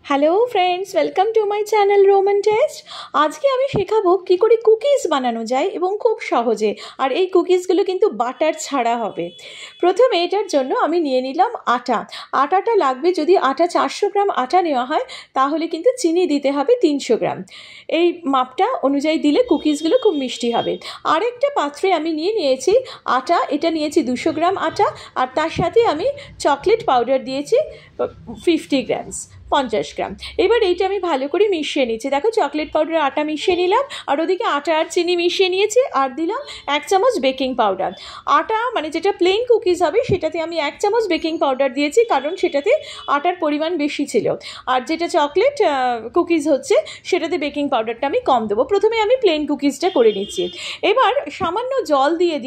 Hello friends, welcome to my channel Roman test. আজকে আমি শেখাবো কী করে কুকিজ বানানো যায় এবং খুব সহজে। আর এই কুকিজগুলো কিন্তু বাটার ছাড়া হবে। প্রথমে এটার জন্য আমি নিয়ে নিলাম আটাটা লাগবে। যদি 400 গ্রাম আটা নেওয়া হয় তাহলে কিন্তু চিনি দিতে হবে 300 গ্রাম। এই মাপটা অনুযায়ী দিলে কুকিজগুলো খুব মিষ্টি হবে। আরেকটা পাত্রে আমি নিয়েছি আটা, এটা নিয়েছি 200 গ্রাম আটা, আর তার সাথে আমি চকলেট পাউডার দিয়েছি 50 গ্রামস, 50 গ্রাম। এবার এইটা আমি ভালো করে মিশিয়ে নিচ্ছি। দেখো, চকলেট পাউডার আটা মিশিয়ে নিলাম, আর ওদিকে আটা আর চিনি মিশিয়ে নিয়েছি, আর দিলাম 1 চামচ বেকিং পাউডার। আটা মানে যেটা প্লেন কুকিজ হবে সেটাতে আমি 1 চামচ বেকিং পাউডার দিয়েছি, কারণ সেটাতে আটার পরিমাণ বেশি ছিল। আর যেটা চকলেট কুকিজ হচ্ছে সেটাতে বেকিং পাউডারটা আমি কম দেবো। প্রথমে আমি প্লেন কুকিজটা করে নিচ্ছি। এবার সামান্য জল দিয়ে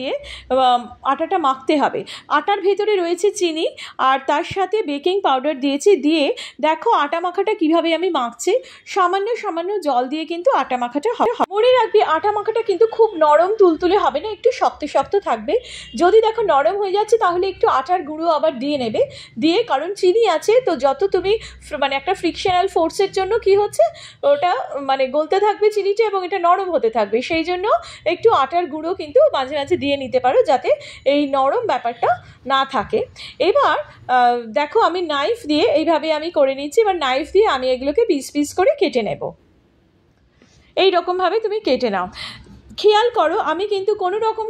আটাটা মাখতে হবে। আটার ভেতরে রয়েছে চিনি, আর তার সাথে বেকিং পাউডার দিয়েছি। দিয়ে দেখো আটা মাখাটা কিভাবে আমি মাখছি। সামান্য জল দিয়ে কিন্তু আটা মাখাটা হবে। মনে রাখবি, আটা মাখাটা কিন্তু খুব নরম তুলতুলে হবে না, একটু শক্ত থাকবে। যদি দেখো নরম হয়ে যাচ্ছে তাহলে একটু আটার গুঁড়ো আবার দিয়ে নেবে। কারণ চিনি আছে তো, যত তুমি মানে একটা ফ্রিকশনাল ফোর্সের জন্য কি হচ্ছে, ওটা মানে গলতে থাকবে চিনিটা এবং এটা নরম হতে থাকবে। সেই জন্য একটু আটার গুঁড়ো কিন্তু মাঝে মাঝে দিয়ে নিতে পারো, যাতে এই নরম ব্যাপারটা না থাকে। এবার দেখো আমি নাইফ দিয়ে এইভাবে আমি করে নিচ্ছি। এবার নাইফ দিয়ে আমি এগুলোকে পিস করে কেটে নেব। এই রকমভাবে তুমি কেটে নাও। খেয়াল করো, আমি কিন্তু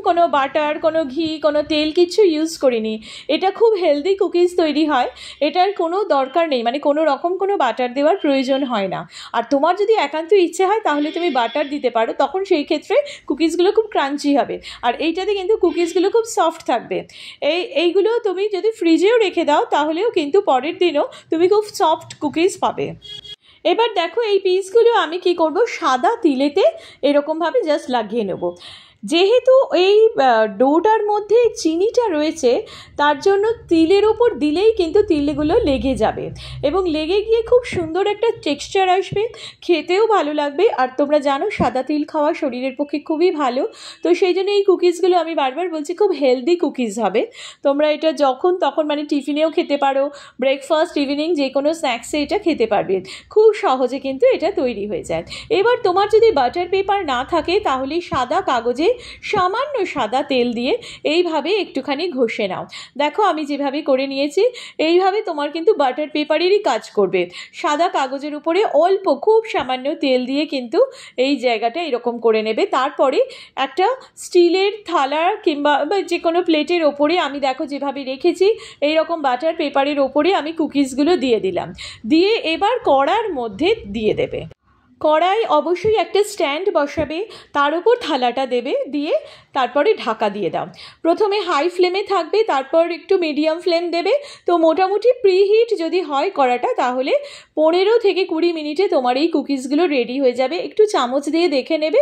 কোনো বাটার, কোনো ঘি, কোনো তেল কিছু ইউজ করিনি। এটা খুব হেলদি কুকিজ তৈরি হয়, এটার কোনো দরকার নেই, মানে কোনো বাটার দেওয়ার প্রয়োজন হয় না। আর তোমার যদি একান্ত ইচ্ছে হয় তাহলে তুমি বাটার দিতে পারো, তখন সেই ক্ষেত্রে কুকিজগুলো খুব ক্রাঞ্চি হবে। আর এইটাতে কিন্তু কুকিজগুলো খুব সফট থাকবে। এইগুলো তুমি যদি ফ্রিজেও রেখে দাও তাহলেও কিন্তু পরের দিনও তুমি খুব সফট কুকিজ পাবে। এবার দেখো, এই পিসগুলো আমি কি করব, সাদা তিলেতে এরকমভাবে জাস্ট লাগিয়ে নেব। যেহেতু এই ডোটার মধ্যে চিনিটা রয়েছে, তার জন্য তিলের ওপর দিলেই কিন্তু তিলগুলো লেগে যাবে এবং লেগে গিয়ে খুব সুন্দর একটা টেক্সচার আসবে, খেতেও ভালো লাগবে। আর তোমরা জানো সাদা তিল খাওয়া শরীরের পক্ষে খুবই ভালো। তো সেই জন্য এই কুকিজগুলো আমি বারবার বলছি খুব হেলদি কুকিজ হবে। তোমরা এটা যখন তখন মানে টিফিনেও খেতে পারো, ব্রেকফাস্ট, ইভিনিং যে কোনো স্ন্যাক্সে এটা খেতে পারবে। খুব সহজে কিন্তু এটা তৈরি হয়ে যায়। এবার তোমার যদি বাটার পেপার না থাকে তাহলে সাদা কাগজে সামান্য সাদা তেল দিয়ে এইভাবে একটুখানি ঘষে নাও। দেখো আমি যেভাবে করে নিয়েছি, এইভাবে তোমার কিন্তু বাটার পেপারেরই কাজ করবে। সাদা কাগজের উপরে অল্প খুব সামান্য তেল দিয়ে কিন্তু এই জায়গাটা এরকম করে নেবে। তারপরে একটা স্টিলের থালা কিংবা যে কোনো প্লেটের ওপরে আমি দেখো যেভাবে রেখেছি, এইরকম বাটার পেপারের ওপরে আমি কুকিজগুলো দিয়ে দিলাম। দিয়ে এবার কড়ার মধ্যে দিয়ে দেবে। কড়াই অবশ্যই একটা স্ট্যান্ড বসাবে, তার উপর থালাটা দেবে, দিয়ে তারপরে ঢাকা দিয়ে দাও। প্রথমে হাই ফ্লেমে থাকবে, তারপর একটু মিডিয়াম ফ্লেম দেবে। তো মোটামুটি প্রিহিট যদি হয় কড়াটা, তাহলে 15 থেকে 20 মিনিটে তোমার এই কুকিজগুলো রেডি হয়ে যাবে। একটু চামচ দিয়ে দেখে নেবে,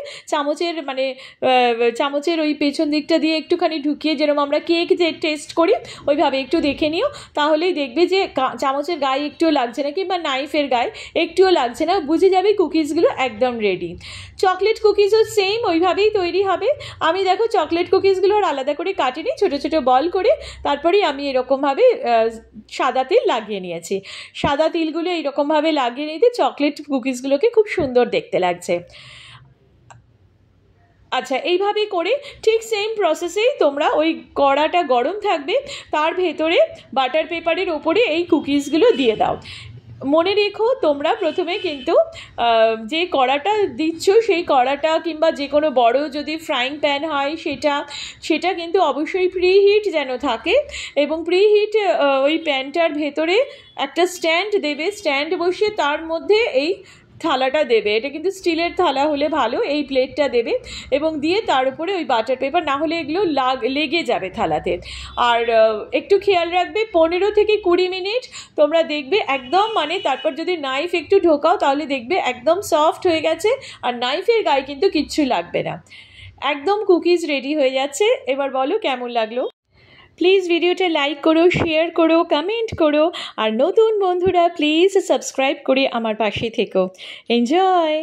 চামচের ওই পেছন দিকটা দিয়ে একটুখানি ঢুকিয়ে, যেরকম আমরা কেক যে টেস্ট করি ওইভাবে একটু দেখে নিও। তাহলেই দেখবে যে চামচের গায়ে একটুও লাগছে না, কিংবা নাইফের গায়ে একটুও লাগছে না, বুঝে যাবে কুকিজগুলো একদম রেডি। চকলেট কুকিজও সেম ওইভাবেই তৈরি হবে। আমি দেখো চকলেট কুকিজগুলো আলাদা করে কাটিনি, ছোট ছোট বল করে তারপরেই আমি এরকমভাবে সাদা তিল লাগিয়ে নিয়েছি। সাদা তিলগুলো এইরকমভাবে লাগিয়ে নিতে চকলেট কুকিজগুলোকে খুব সুন্দর দেখতে লাগছে। আচ্ছা, এইভাবে করে ঠিক সেম প্রসেসেই তোমরা ওই কড়াটা গরম থাকবে, তার ভেতরে বাটার পেপারের ওপরে এই কুকিজগুলো দিয়ে দাও। মনে রেখো, তোমরা প্রথমে কিন্তু যে কড়াটা দিচ্ছ সেই কড়াটা কিংবা যে কোনো বড় যদি ফ্রাইং প্যান হয় সেটা কিন্তু অবশ্যই প্রিহিট যেন থাকে। এবং প্রিহিট ওই প্যানটার ভেতরে একটা স্ট্যান্ড দেবে, স্ট্যান্ড বসিয়ে তার মধ্যে এই থালাটা দেবে। এটা কিন্তু স্টিলের থালা হলে ভালো, এই প্লেটটা দেবে এবং দিয়ে তার উপরে ওই বাটার পেপার, না হলে এগুলো লেগে যাবে থালাতে। আর একটু খেয়াল রাখবে, 15 থেকে 20 মিনিট তোমরা দেখবে একদম, মানে তারপর যদি নাইফ একটু ঢোকাও তাহলে দেখবে একদম সফট হয়ে গেছে, আর নাইফের গায়ে কিন্তু কিচ্ছু লাগবে না। একদম কুকিজ রেডি হয়ে যাচ্ছে। এবার বলো কেমন লাগলো। প্লিজ ভিডিওটা লাইক করো, শেয়ার করো, কমেন্ট করো, আর নতুন বন্ধুরা প্লিজ সাবস্ক্রাইব করে আমার পাশে থেকো। এনজয়।